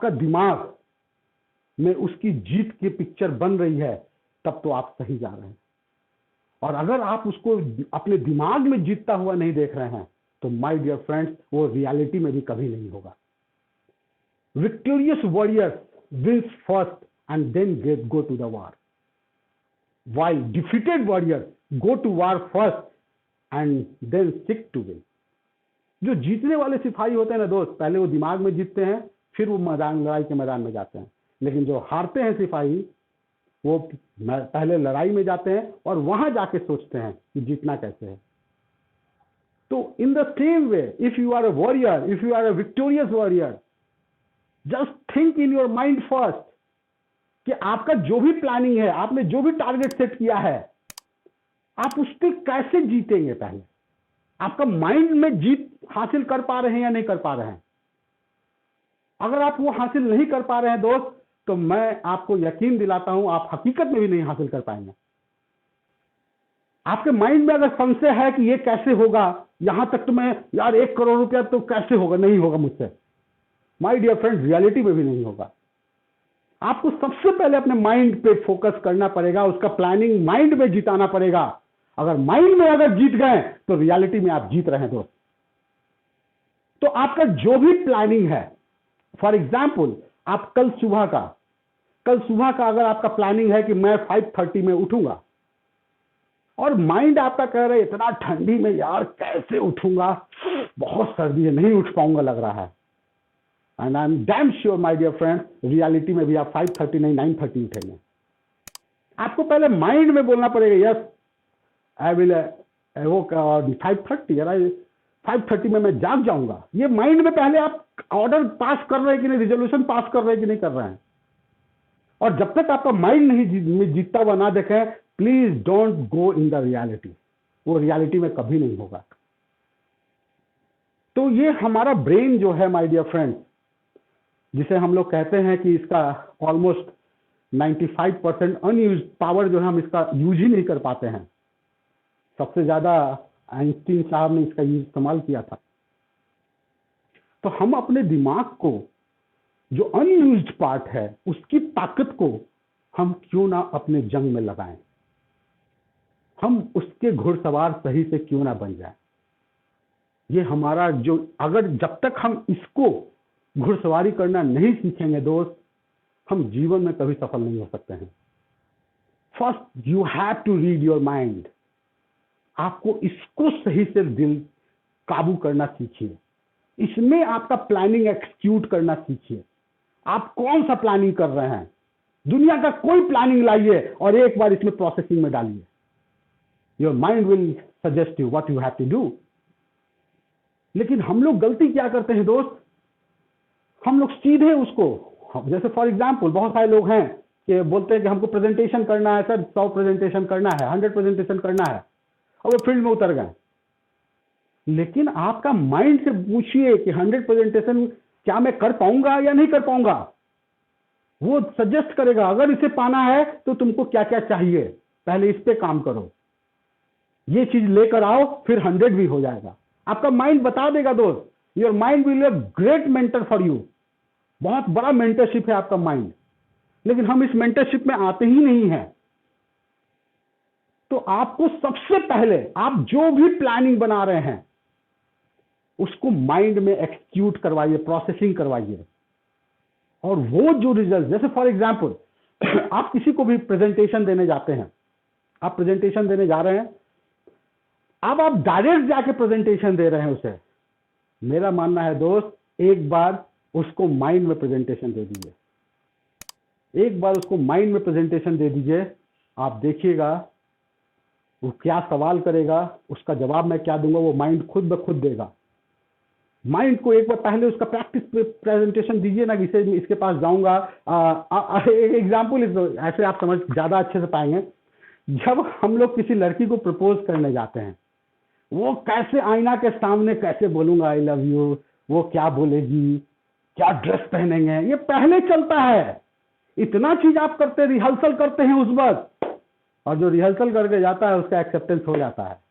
आपका दिमाग में उसकी जीत की पिक्चर बन रही है, तब तो आप सही जा रहे हैं। और अगर आप उसको अपने दिमाग में जीतता हुआ नहीं देख रहे हैं, तो माय डियर फ्रेंड्स, वो रियलिटी में भी कभी नहीं होगा। Victorious warriors wins first and then go to the war, while defeated warriors go to war first and then seek to win। जो जीतने वाले सिपाही होते हैं ना दोस्त, पहले वो दिमाग में जीतते हैं, फिर वो लड़ाई के मैदान में जाते हैं। लेकिन जो हारते हैं सिपाही, वो पहले लड़ाई में जाते हैं और वहां जाके सोचते हैं कि जीतना कैसे है। तो in the same way, if you are a warrior, if you are a victorious warrior, just think in your mind first कि आपका जो भी प्लानिंग है, आपने जो भी टारगेट सेट किया है, आप उस पर कैसे जीतेंगे। पहले आपका माइंड में जीत हासिल कर पा रहे हैं या नहीं कर पा रहे हैं। अगर आप वो हासिल नहीं कर पा रहे हैं दोस्त, तो मैं आपको यकीन दिलाता हूं आप हकीकत में भी नहीं हासिल कर पाएंगे। आपके माइंड में अगर संशय है कि ये कैसे होगा, यहां तक तो मैं यार 1 करोड़ रुपया तो कैसे होगा, नहीं होगा मुझसे, माय डियर फ्रेंड, रियलिटी में भी नहीं होगा। आपको सबसे पहले अपने माइंड पे फोकस करना पड़ेगा, उसका प्लानिंग माइंड में जिताना पड़ेगा। अगर माइंड में अगर जीत गए तो रियलिटी में आप जीत रहे हैं दोस्त। तो आपका जो भी प्लानिंग है, फॉर एग्जाम्पल आप कल सुबह का अगर आपका प्लानिंग है कि मैं 5:30 में उठूंगा, और माइंड आपका कह रहा है इतना ठंडी में यार कैसे उठूंगा, बहुत सर्दी है, नहीं उठ पाऊंगा लग रहा है, and I am damn sure my dear friend, reality में भी आप 5:30 नहीं 9:30 उठेंगे। आपको पहले माइंड में बोलना पड़ेगा, यस आई विल वो 5:30, यार 5:30 में मैं जाग जाऊंगा। ये माइंड में पहले आप ऑर्डर पास कर रहे हैं कि नहीं, रिजोल्यूशन पास कर रहे हैं कि नहीं कर रहे हैं। और जब तक आपका माइंड नहीं जीतता हुआ ना देखें, please don't go in the reality, वो रियलिटी में कभी नहीं होगा। तो ये हमारा ब्रेन जो है माय डियर फ्रेंड, जिसे हम लोग कहते हैं कि इसका ऑलमोस्ट 95% अनयूज पावर जो है, हम इसका यूज ही नहीं कर पाते हैं। सबसे ज्यादा आइंस्टीन साहब ने इसका यूज इस्तेमाल किया था। तो हम अपने दिमाग को, जो अनयूज्ड पार्ट है, उसकी ताकत को हम क्यों ना अपने जंग में लगाएं, हम उसके घुड़सवार सही से क्यों ना बन जाएं। ये हमारा जो, अगर जब तक हम इसको घुड़सवारी करना नहीं सीखेंगे दोस्त, हम जीवन में कभी सफल नहीं हो सकते हैं। First you have to read your mind. आपको इसको सही से दिल काबू करना सीखिए, इसमें आपका प्लानिंग एक्सक्यूट करना सीखिए। आप कौन सा प्लानिंग कर रहे हैं, दुनिया का कोई प्लानिंग लाइए और एक बार इसमें प्रोसेसिंग में डालिए। Your mind will suggest you what you have to do. लेकिन हम लोग गलती क्या करते हैं दोस्त, हम लोग सीधे उसको, जैसे फॉर एग्जाम्पल बहुत सारे लोग हैं कि बोलते हैं कि हमको प्रेजेंटेशन करना है सर, 100 प्रेजेंटेशन करना है, 100 प्रेजेंटेशन करना है, और वो फील्ड में उतर गए। लेकिन आपका माइंड से पूछिए कि 100 प्रेजेंटेशन क्या मैं कर पाऊंगा या नहीं कर पाऊंगा। वो सजेस्ट करेगा, अगर इसे पाना है तो तुमको क्या क्या चाहिए, पहले इस पे काम करो, ये चीज लेकर आओ, फिर 100 भी हो जाएगा। आपका माइंड बता देगा दोस्त। Your mind will be a great mentor for you. बहुत बड़ा मेंटरशिप है आपका माइंड, लेकिन हम इस मेंटरशिप में आते ही नहीं है। तो आपको सबसे पहले, आप जो भी प्लानिंग बना रहे हैं, उसको माइंड में एक्सक्यूट करवाइए, प्रोसेसिंग करवाइए, और वो जो रिजल्ट, जैसे फॉर एग्जाम्पल आप किसी को भी प्रेजेंटेशन देने जाते हैं, आप प्रेजेंटेशन देने जा रहे हैं, अब आप डायरेक्ट जाके प्रेजेंटेशन दे रहे हैं उसे, मेरा मानना है दोस्त, एक बार उसको माइंड में प्रेजेंटेशन दे दीजिए, एक बार उसको माइंड में प्रेजेंटेशन दे दीजिए। आप देखिएगा वो क्या सवाल करेगा, उसका जवाब मैं क्या दूंगा, वो माइंड खुद ब खुद देगा। माइंड को एक बार पहले उसका प्रैक्टिस प्रेजेंटेशन दीजिए ना, इसे इसके पास जाऊंगा। एक एग्जाम्पल ऐसे आप समझ ज्यादा अच्छे से पाएंगे। जब हम लोग किसी लड़की को प्रपोज करने जाते हैं, वो कैसे आईना के सामने कैसे बोलूंगा आई लव यू, वो क्या बोलेगी, क्या ड्रेस पहनेंगे, ये पहले चलता है। इतना चीज आप करते, रिहर्सल करते हैं उस वक्त, और जो रिहर्सल करके जाता है उसका एक्सेप्टेंस हो जाता है।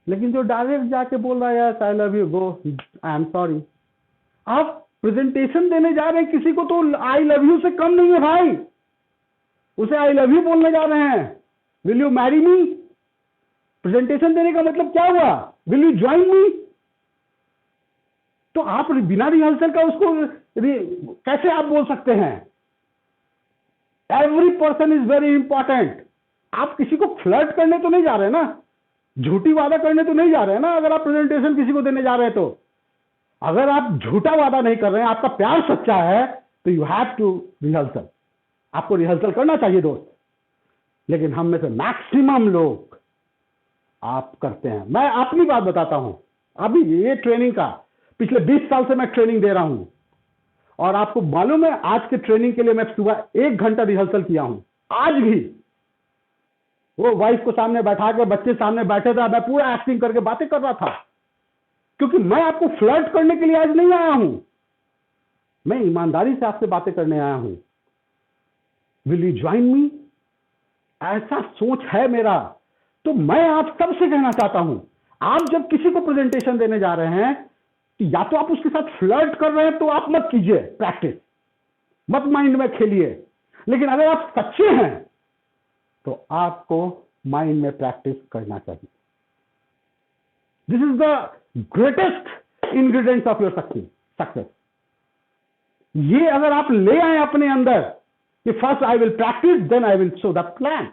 लेकिन जो डायरेक्ट जाके बोल रहा है I love you, go, I am sorry, आप प्रेजेंटेशन देने जा रहे हैं किसी को तो आई लव यू से कम नहीं है भाई, उसे आई लव यू बोलने जा रहे हैं, will you marry me. Presentation देने का मतलब क्या हुआ, विल यू ज्वाइन मी। तो आप बिना रिहर्सल का उसको कैसे आप बोल सकते हैं। Every person is very important. आप किसी को फ्लर्ट करने तो नहीं जा रहे ना, झूठी वादा करने तो नहीं जा रहे हैं ना। अगर आप प्रेजेंटेशन किसी को देने जा रहे हैं तो अगर आप झूठा वादा नहीं कर रहे हैं, आपका प्यार सच्चा है, तो यू हैव टू रिहर्सल। आपको रिहर्सल करना चाहिए दोस्त। लेकिन हम में से मैक्सिमम लोग आप करते हैं। मैं अपनी बात बताता हूं, अभी ये ट्रेनिंग का पिछले 20 साल से मैं ट्रेनिंग दे रहा हूं, और आपको मालूम है आज के ट्रेनिंग के लिए मैं सुबह 1 घंटा रिहर्सल किया हूं। आज भी वो वाइफ को सामने बैठा के, बच्चे सामने बैठे थे, मैं पूरा एक्टिंग करके बातें कर रहा था, क्योंकि मैं आपको फ्लर्ट करने के लिए आज नहीं आया हूं, मैं ईमानदारी से आपसे बातें करने आया हूं। विल यू ज्वाइन मी, ऐसा सोच है मेरा। तो मैं आप सबसे कहना चाहता हूं, आप जब किसी को प्रेजेंटेशन देने जा रहे हैं, तो या तो आप उसके साथ फ्लर्ट कर रहे हैं तो आप मत कीजिए, प्रैक्टिस मत माइंड में खेलिए। लेकिन अगर आप सच्चे हैं तो आपको माइंड में प्रैक्टिस करना चाहिए। This is the greatest ingredients of your success. ये अगर आप ले आए अपने अंदर कि first I will practice then I will show the plan,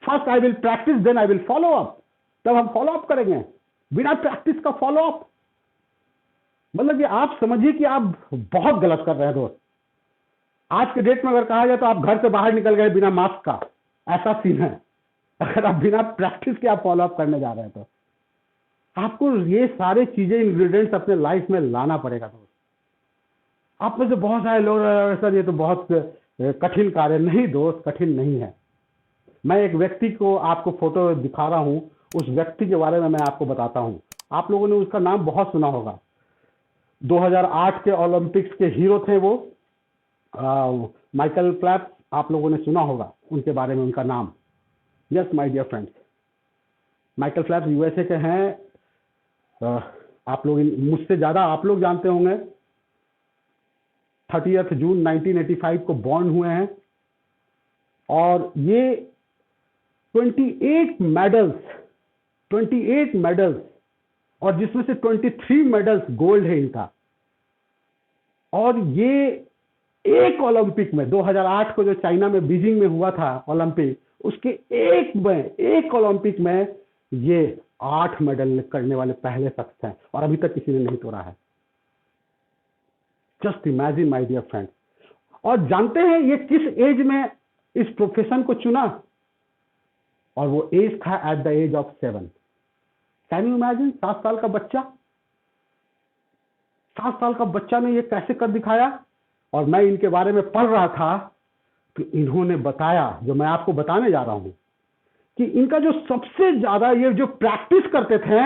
first I will practice then I will follow up, तब हम फॉलो अप करेंगे। बिना प्रैक्टिस का फॉलो अप मतलब कि आप समझिए कि आप बहुत गलत कर रहे हैं दोस्त। आज के डेट में अगर कहा जाए तो आप घर से बाहर निकल गए बिना मास्क का, ऐसा सीन है। अगर आप बिना प्रैक्टिस के आप फॉलो अप करने जा रहे हैं तो आपको ये सारे चीजें, इंग्रेडिएंट्स अपने लाइफ में लाना पड़ेगा दोस्त। आप में से बहुत सारे लोग सर ये तो बहुत कठिन कार्य। नहीं दोस्त, कठिन नहीं है। मैं एक व्यक्ति को आपको फोटो दिखा रहा हूं, उस व्यक्ति के बारे में मैं आपको बताता हूं। आप लोगों ने उसका नाम बहुत सुना होगा। 2008 के ओलंपिक्स के हीरो थे वो, माइकल फेल्प्स। आप लोगों ने सुना होगा उनके बारे में, उनका नाम। Yes my dear friends, Michael Phelps USA के हैं। आप लोग मुझसे ज्यादा आप लोग जानते होंगे। 30 जून 1985 को बॉर्न हुए हैं, और ये 28 मेडल्स, और जिसमें से 23 मेडल्स गोल्ड है इनका। और ये एक ओलंपिक में 2008 को जो चाइना में बीजिंग में हुआ था ओलंपिक, उसके एक ओलंपिक में ये 8 मेडल करने वाले पहले शख्स हैं, और अभी तक किसी ने नहीं तोड़ा है। Just imagine my dear friend. और जानते हैं ये किस एज में इस प्रोफेशन को चुना? और वो एज था at the age of 7। Can you imagine? 7 साल का बच्चा, 7 साल का बच्चा ने ये कैसे कर दिखाया। और मैं इनके बारे में पढ़ रहा था तो इन्होंने बताया, जो मैं आपको बताने जा रहा हूं, कि इनका जो सबसे ज्यादा ये जो प्रैक्टिस करते थे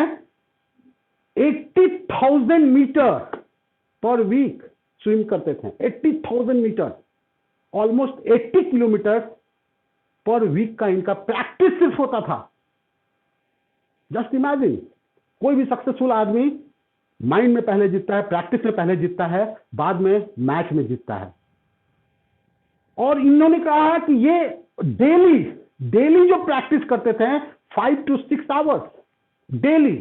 80,000 मीटर पर वीक स्विम करते थे। 80,000 metre, almost 80 kilometre per week का इनका प्रैक्टिस सिर्फ होता था। जस्ट इमेजिन, कोई भी सक्सेसफुल आदमी माइंड में पहले जीतता है, प्रैक्टिस में पहले जीतता है, बाद में मैच में जीतता है। और इन्होंने कहा कि ये डेली जो प्रैक्टिस करते थे 5 to 6 hours daily.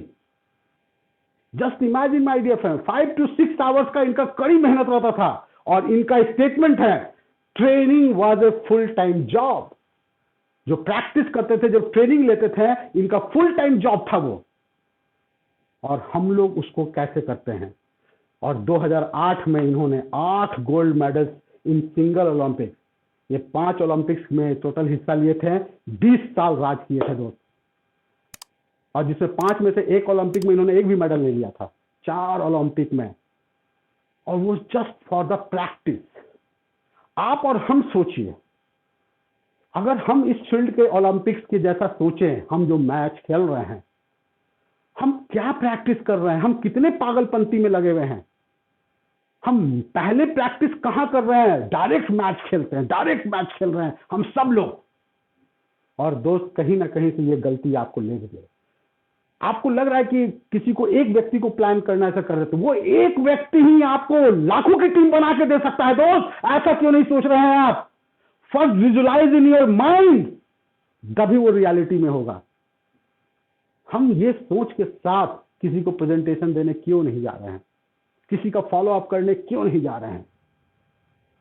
Just imagine my dear friend, 5 to 6 hours का इनका कड़ी मेहनत रहता था। और इनका स्टेटमेंट है, training was a full time job. जो प्रैक्टिस करते थे, जो ट्रेनिंग लेते थे, इनका फुल टाइम जॉब था वो। और हम लोग उसको कैसे करते हैं। और 2008 में इन्होंने 8 gold medals in single Olympic, ये 5 ओलंपिक्स में टोटल हिस्सा लिए थे। 20 साल राज किए थे दोस्त, और जिसमें 5 में से 1 ओलंपिक में इन्होंने एक भी मेडल नहीं लिया था, 4 ओलंपिक में। और वो जस्ट फॉर द प्रैक्टिस। आप और हम सोचिए, अगर हम इस फील्ड के ओलंपिक्स के जैसा सोचें, हम जो मैच खेल रहे हैं, हम क्या प्रैक्टिस कर रहे हैं, हम कितने पागलपंती में लगे हुए हैं। हम पहले प्रैक्टिस कहां कर रहे हैं, डायरेक्ट मैच खेलते हैं, डायरेक्ट मैच खेल रहे हैं हम सब लोग। और दोस्त, कहीं ना कहीं से ये गलती आपको ले गई। आपको लग रहा है कि किसी को, एक व्यक्ति को प्लान करना, ऐसा कर रहे तो वो एक व्यक्ति ही आपको लाखों की टीम बना के दे सकता है। दोस्त, ऐसा क्यों नहीं सोच रहे हैं आप? First visualise in your mind, तभी वो रियलिटी में होगा। हम ये सोच के साथ किसी को प्रेजेंटेशन देने क्यों नहीं जा रहे हैं? किसी का फॉलो अप करने क्यों नहीं जा रहे हैं?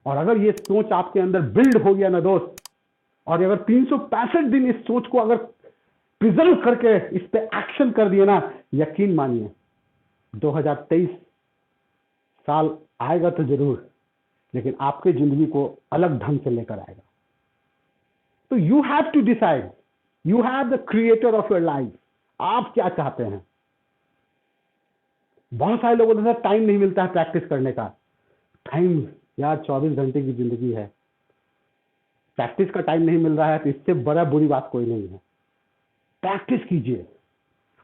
और अगर ये सोच आपके अंदर बिल्ड हो गया ना दोस्त, और अगर 365 दिन इस सोच को अगर प्रिजर्व करके इस पे एक्शन कर दिए ना, यकीन मानिए 2023 साल आएगा तो जरूर, लेकिन आपके जिंदगी को अलग ढंग से लेकर आएगा। तो you have to decide, you have the creator of your life. आप क्या चाहते हैं? बहुत सारे लोगों को टाइम नहीं मिलता है प्रैक्टिस करने का। टाइम यार, 24 घंटे की जिंदगी है, प्रैक्टिस का टाइम नहीं मिल रहा है तो इससे बड़ा बुरी बात कोई नहीं है। प्रैक्टिस कीजिए,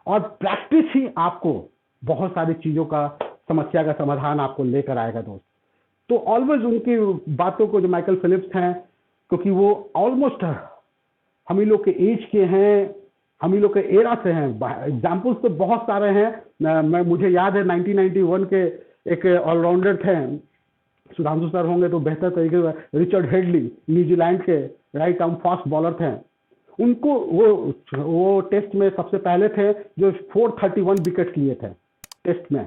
और प्रैक्टिस ही आपको बहुत सारी चीजों का, समस्या का समाधान आपको लेकर आएगा दोस्त। तो ऑलवेज उनकी बातों को, जो माइकल फिलिप्स हैं, क्योंकि वो ऑलमोस्ट हम ही लोग के एज के हैं, हम ही लोग के एरा से हैं। एग्जाम्पल्स तो बहुत सारे हैं। मुझे याद है 1991 के एक ऑलराउंडर थे, सुधांशु सर होंगे तो बेहतर तरीके से, रिचर्ड हेडली, न्यूजीलैंड के राइट आर्म फास्ट बॉलर थे। उनको वो टेस्ट में सबसे पहले थे जो 431 विकेट लिए थे टेस्ट में।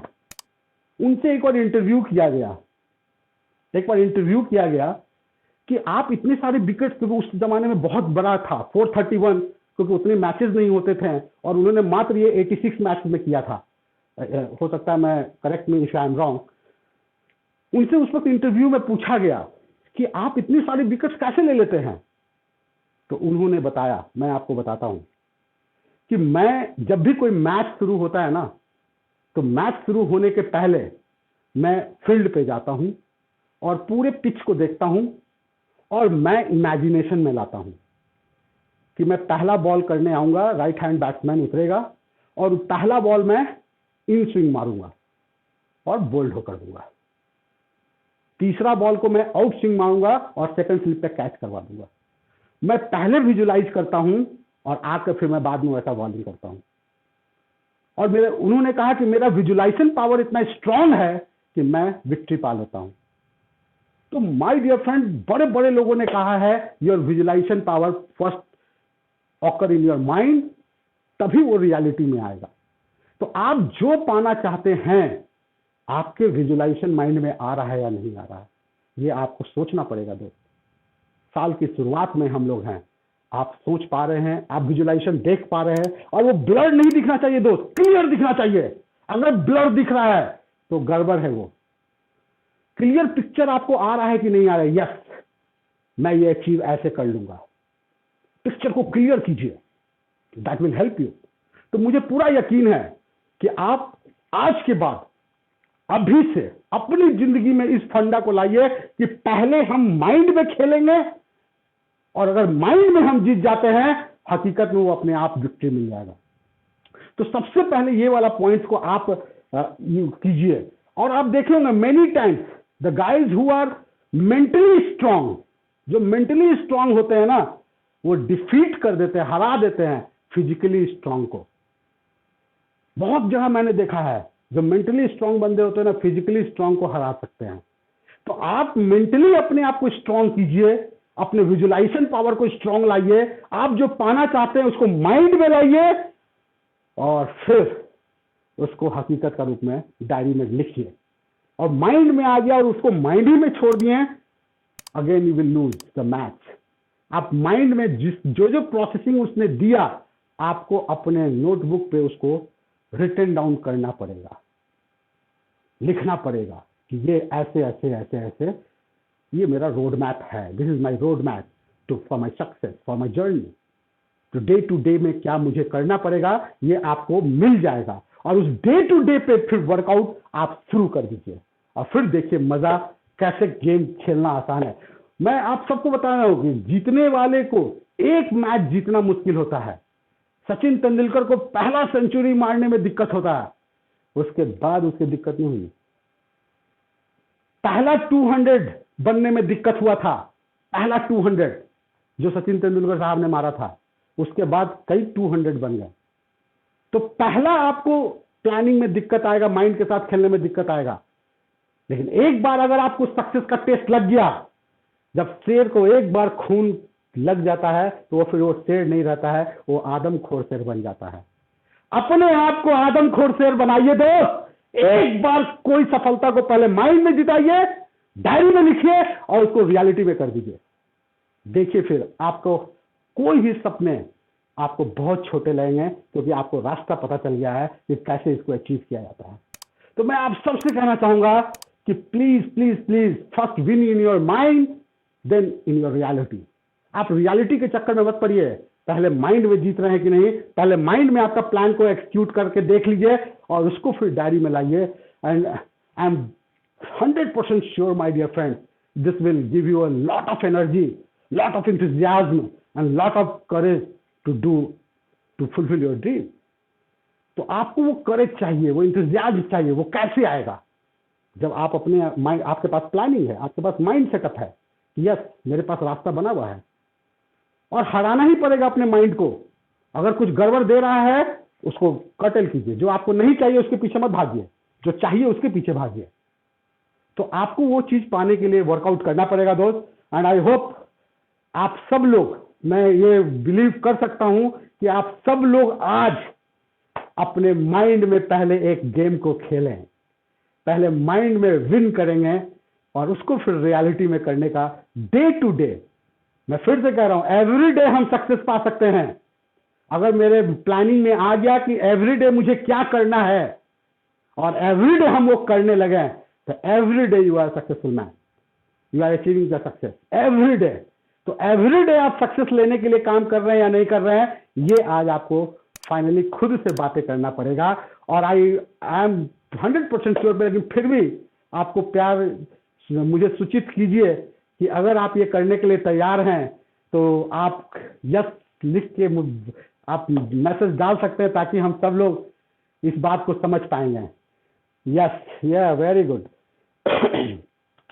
उनसे एक बार इंटरव्यू किया गया कि आप इतने सारे विकेट, क्योंकि उस जमाने में बहुत बड़ा था 431, क्योंकि उतने मैचेस नहीं होते थे, और उन्होंने मात्र ये 86 मैच में किया था। हो सकता है मैं, correct me if I am wrong. उनसे उस वक्त इंटरव्यू में पूछा गया कि आप इतनी सारी विकेट्स कैसे ले लेते हैं? तो उन्होंने बताया, मैं आपको बताता हूं, कि मैं जब भी कोई मैच शुरू होता है ना, तो मैच शुरू होने के पहले मैं फील्ड पे जाता हूं और पूरे पिच को देखता हूं, और मैं इमेजिनेशन में लाता हूं कि मैं पहला बॉल करने आऊंगा, राइट हैंड बैट्समैन उतरेगा और पहला बॉल मैं इन स्विंग मारूंगा और बोल्ड होकर दूंगा। तीसरा बॉल को मैं आउट स्विंग मारूंगा और सेकंड स्लिप पे कैच करवा दूंगा। मैं पहले विजुलाइज करता हूं और आकर फिर मैं बाद में वैसा बॉलिंग करता हूं। और उन्होंने कहा कि मेरा विजुलाइजेशन पावर इतना स्ट्रांग है कि मैं विक्ट्री पा लेता हूं। तो माय डियर फ्रेंड, बड़े बड़े लोगों ने कहा है your visualisation power first occur in your mind, तभी वो रियलिटी में आएगा। तो आप जो पाना चाहते हैं, आपके विजुलाइजेशन माइंड में आ रहा है या नहीं आ रहा है, ये आपको सोचना पड़ेगा दोस्त। साल की शुरुआत में हम लोग हैं, आप सोच पा रहे हैं, आप विजुलाइजेशन देख पा रहे हैं, और वो ब्लर नहीं दिखना चाहिए दोस्त, क्लियर दिखना चाहिए। अगर ब्लर दिख रहा है तो गड़बड़ है। वो क्लियर पिक्चर आपको आ रहा है कि नहीं आ रहा है? यस, मैं ये अचीव ऐसे कर लूंगा। पिक्चर को क्लियर कीजिए, दैट विल हेल्प यू। तो मुझे पूरा यकीन है कि आप आज के बाद, अभी से अपनी जिंदगी में इस फंडा को लाइए कि पहले हम माइंड में खेलेंगे, और अगर माइंड में हम जीत जाते हैं, हकीकत में वो अपने आप विक्ट्री मिल जाएगा। तो सबसे पहले ये वाला पॉइंट को आप कीजिए। और आप देखेंगे many times the guys who are mentally strong, जो मेंटली स्ट्रांग होते हैं ना, वो डिफीट कर देते हैं, हरा देते हैं फिजिकली स्ट्रांग को। बहुत जगह मैंने देखा है, जो मेंटली स्ट्रांग बंदे होते हैं ना, फिजिकली स्ट्रांग को हरा सकते हैं। तो आप मेंटली अपने आप को स्ट्रांग कीजिए, अपने विजुलाइजेशन पावर को स्ट्रांग लाइए, आप जो पाना चाहते हैं उसको माइंड में लाइए, और फिर उसको हकीकत का रूप में डायरी में लिखिए। और माइंड में आ गया और उसको माइंड ही में छोड़ दिए, again you will lose the match. आप माइंड में जो जो प्रोसेसिंग उसने दिया, आपको अपने नोटबुक पे उसको रिटन डाउन करना पड़ेगा, लिखना पड़ेगा कि ये ऐसे ऐसे ऐसे ऐसे, ये मेरा रोड मैप है, this is my road map to for my success, for my journey. तो डे टू डे में क्या मुझे करना पड़ेगा, ये आपको मिल जाएगा। और उस डे टू डे पे फिर वर्कआउट आप शुरू कर दीजिए, और फिर देखिए मजा, कैसे गेम खेलना आसान है। मैं आप सबको बता रहा हूं कि जीतने वाले को एक मैच जीतना मुश्किल होता है। सचिन तेंदुलकर को पहला सेंचुरी मारने में दिक्कत होता है, उसके बाद उसकी दिक्कत नहीं हुई। पहला 200 बनने में दिक्कत हुआ था, पहला 200 जो सचिन तेंदुलकर साहब ने मारा था, उसके बाद कई 200 बन गए। तो पहला आपको प्लानिंग में दिक्कत आएगा, माइंड के साथ खेलने में दिक्कत आएगा, लेकिन एक बार अगर आपको सक्सेस का टेस्ट लग गया, जब शेर को एक बार खून लग जाता है तो वो फिर वो शेर नहीं रहता है, वो आदमखोर शेर बन जाता है। अपने आप को आदमखोर शेर बनाइए दोस्त। एक बार कोई सफलता को पहले माइंड में जिताइए, डायरी में लिखिए और उसको रियलिटी में कर दीजिए। देखिए फिर आपको कोई भी सपने आपको बहुत छोटे लगेंगे, क्योंकि आपको रास्ता पता चल गया है कि कैसे इसको अचीव किया जाता है। तो मैं आप सबसे कहना चाहूंगा कि please please please first win in your mind then in your reality. आप रियलिटी के चक्कर में मत पड़िए, पहले माइंड में जीत रहे हैं कि नहीं, पहले माइंड में आपका प्लान को एक्सिक्यूट करके देख लीजिए और उसको फिर डायरी में लाइए। And I am 100% sure my dear friend, this will give you a lot of energy, lot of enthusiasm and lot of courage to fulfil your dream. तो आपको वो करेज चाहिए, वो एंथुसियाज्म चाहिए। वो कैसे आएगा? जब आप अपने माइंड, आपके पास प्लानिंग है, आपके पास माइंड सेटअप है, यस मेरे पास रास्ता बना हुआ है, और हराना ही पड़ेगा अपने माइंड को। अगर कुछ गड़बड़ दे रहा है उसको कटल कीजिए, जो आपको नहीं चाहिए उसके पीछे मत भागिए, जो चाहिए उसके पीछे भागिए। तो आपको वो चीज पाने के लिए वर्कआउट करना पड़ेगा दोस्त। एंड आई होप आप सब लोग, मैं ये बिलीव कर सकता हूं कि आप सब लोग आज अपने माइंड में पहले एक गेम को खेलें, पहले माइंड में विन करेंगे और उसको फिर रियलिटी में करने का डे टू डे। मैं फिर से कह रहा हूं, एवरी डे हम सक्सेस पा सकते हैं। अगर मेरे प्लानिंग में आ गया कि एवरी डे मुझे क्या करना है और एवरी डे हम वो करने लगे, तो every day you are successful man, you are achieving the success every day. तो एवरी डे आप सक्सेस लेने के लिए काम कर रहे हैं या नहीं कर रहे हैं, ये आज आपको फाइनली खुद से बातें करना पड़ेगा। और आई एम 100% श्योर, लेकिन फिर भी आपको प्यार मुझे सूचित कीजिए कि अगर आप ये करने के लिए तैयार हैं तो आप यस लिख के आप मैसेज डाल सकते हैं, ताकि हम सब लोग इस बात को समझ पाएंगे। यस, या वेरी गुड,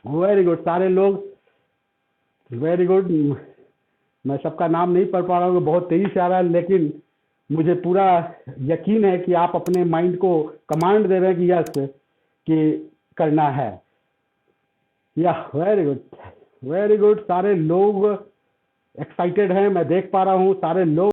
वेरी गुड सारे लोग, वेरी गुड। मैं सबका नाम नहीं पढ़ पा रहा हूँ, बहुत तेजी से आ रहा है, लेकिन मुझे पूरा यकीन है कि आप अपने माइंड को कमांड दे रहे हैं कि यस कि करना है। या वेरी गुड, वेरी गुड। सारे लोग एक्साइटेड हैं, मैं देख पा रहा हूँ सारे लोग